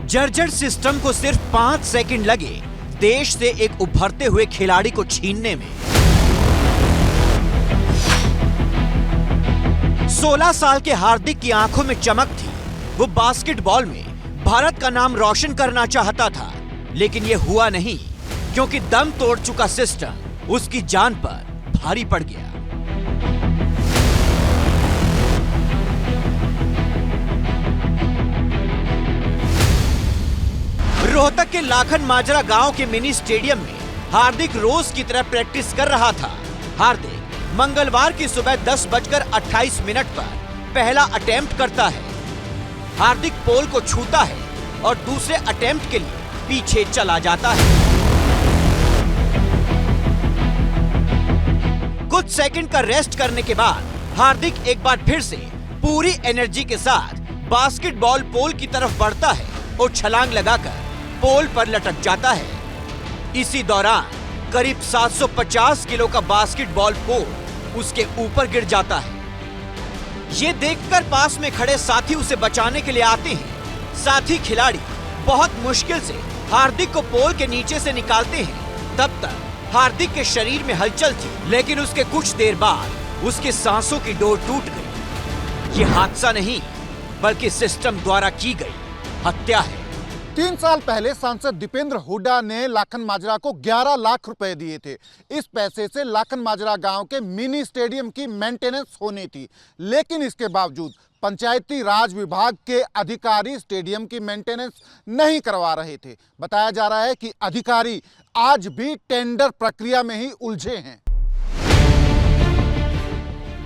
जर्जर सिस्टम को सिर्फ 5 सेकंड लगे देश से एक उभरते हुए खिलाड़ी को छीनने में। 16 साल के हार्दिक की आंखों में चमक थी। वो बास्केटबॉल में भारत का नाम रोशन करना चाहता था, लेकिन ये हुआ नहीं क्योंकि दम तोड़ चुका सिस्टम उसकी जान पर भारी पड़ गया। रोहतक के लाखन माजरा गांव के मिनी स्टेडियम में हार्दिक रोज की तरह प्रैक्टिस कर रहा था। हार्दिक मंगलवार की सुबह 10:28 पर पहला अटेम्प्ट करता है। हार्दिक पोल को छूता है और दूसरे अटेम्प्ट के लिए पीछे चला जाता है। कुछ सेकंड का रेस्ट करने के बाद हार्दिक एक बार फिर से पूरी एनर्जी के साथ बास्केटबॉल पोल की तरफ बढ़ता है और छलांग लगाकर पोल पर लटक जाता है। इसी दौरान करीब 750 किलो का बास्केटबॉल पोल उसके ऊपर गिर जाता है। ये देखकर पास में खड़े साथी उसे बचाने के लिए आते हैं। साथी खिलाड़ी बहुत मुश्किल से हार्दिक को पोल के नीचे से निकालते हैं। तब तक हार्दिक के शरीर में हलचल थी, लेकिन उसके कुछ देर बाद उसके सांसों की डोर टूट गई। ये हादसा नहीं बल्कि सिस्टम द्वारा की गई हत्या है। 3 साल पहले सांसद दीपेंद्र हुड्डा ने लाखन माजरा को 11 लाख रुपए दिए थे। इस पैसे से लाखन माजरा गांव के मिनी स्टेडियम की मेंटेनेंस होनी थी, लेकिन इसके बावजूद पंचायती राज विभाग के अधिकारी स्टेडियम की मेंटेनेंस नहीं करवा रहे थे। बताया जा रहा है कि अधिकारी आज भी टेंडर प्रक्रिया में ही उलझे हैं।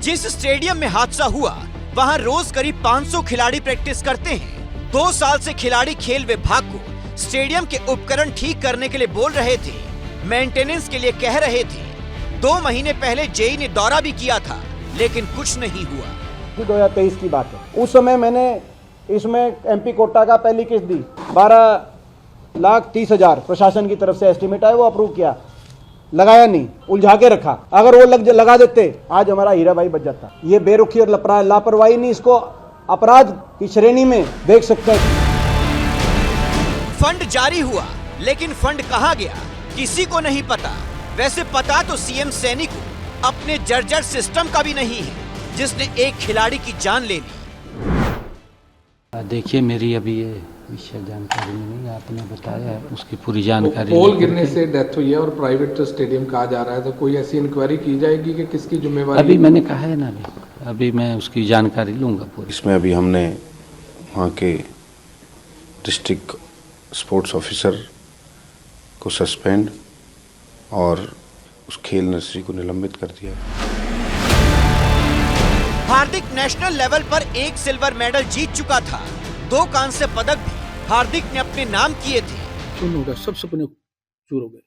जिस स्टेडियम में हादसा हुआ वहां रोज करीब 500 खिलाड़ी प्रैक्टिस करते हैं। 2 साल से खिलाड़ी खेल विभाग को स्टेडियम के उपकरण ठीक करने के लिए बोल रहे थे, मेंटेनेंस के लिए कह रहे थे। 2 महीने पहले जेई ने दौरा भी किया था, लेकिन कुछ नहीं हुआ। 2023 की बात है। उस समय मैंने इसमें एमपी कोटा का पहली किस्त दी, 12,30,000 प्रशासन की तरफ से एस्टिमेट आया, वो अप्रूव किया, लगाया नहीं, उलझा के रखा। अगर वो लगा देते आज हमारा हीरा भाई बच जाता। ये बेरुखी और लापरवाही नहीं, इसको अपराध की श्रेणी में देख सकते हैं। फंड जारी हुआ, लेकिन फंड कहां गया किसी को नहीं पता। वैसे पता तो सीएम सैनी को अपने जर्जर सिस्टम का भी नहीं है, जिसने एक खिलाड़ी की जान ले ली। देखिए, मेरी अभी ये विषय जानकारी नहीं, आपने बताया है उसकी पूरी जानकारी। पोल गिरने से डेथ हुई है और प्राइवेट स्टेडियम कहा जा रहा है, तो कोई ऐसी इंक्वायरी की जाएगी कि किसकी जिम्मेवारी? अभी मैंने कहा है ना, अभी मैं उसकी जानकारी लूंगा पूरी। इसमें अभी हमने वहाँ के डिस्ट्रिक्ट स्पोर्ट्स ऑफिसर को सस्पेंड और उस खेल नर्सरी को निलंबित कर दिया। हार्दिक नेशनल लेवल पर 1 सिल्वर मेडल जीत चुका था। 2 कांस्य पदक भी हार्दिक ने अपने नाम किए थे। उनका सब सपने चूर हो गए।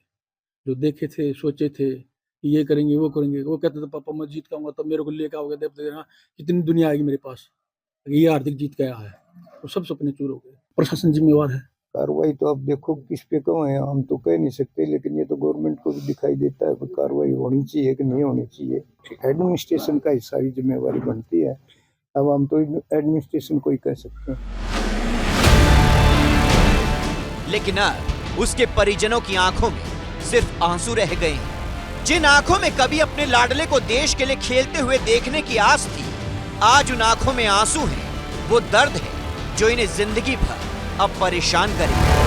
जो देखे थे, सोचे थे ये करेंगे वो करेंगे, वो कहते थे पापा मैं जीत के आऊंगा तब मेरे को लेकर आओगे, कितनी दुनिया आएगी मेरे पास, ये हार्दिक जीत के आया है। तो सब सपने चूर हो गए। प्रशासन जिम्मेवार है। कार्रवाई तो अब देखो किस पे कहें, हम तो कह नहीं सकते, लेकिन ये तो गवर्नमेंट को भी दिखाई देता है कि कार्रवाई होनी चाहिए कि नहीं होनी चाहिए। एडमिनिस्ट्रेशन का ही सारी जिम्मेवारी बनती है। अब हम तो एडमिनिस्ट्रेशन को ही कह सकते हैं। लेकिन अब उसके परिजनों की आंखों में सिर्फ आंसू रह गए हैं। जिन आंखों में कभी अपने लाडले को देश के लिए खेलते हुए देखने की आस थी, आज उन आंखों में आंसू हैं। वो दर्द है जो इन्हें जिंदगी भर अब परेशान करेगा।